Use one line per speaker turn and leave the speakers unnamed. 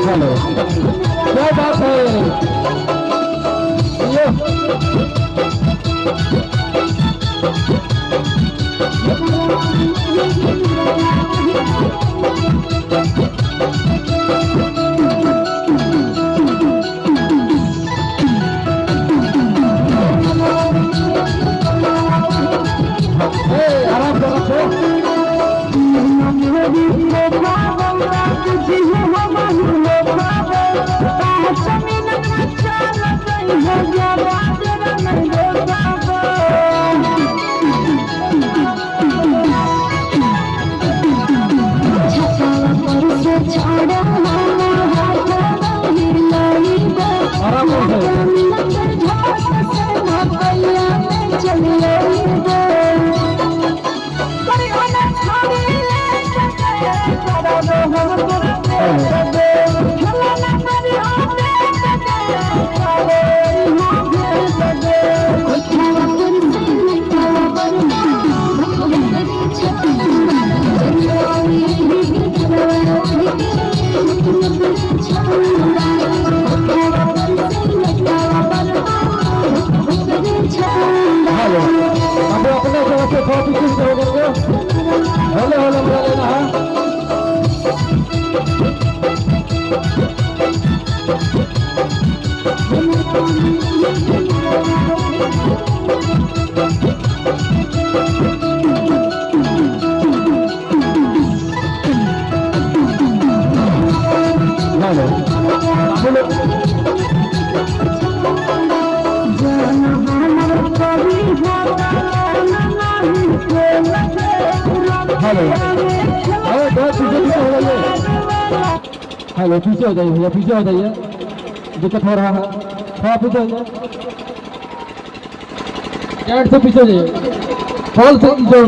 Hello, क्या बात है? आराम से रखो। हेलो हेलो लेना है। हेलो हेलो, पीछे हो जाइए भैया, पीछे हो जाइए, दिक्कत हो रहा है, थोड़ा पीछे हो जाइए, गेट से पीछे हो जाइए, हॉल से जो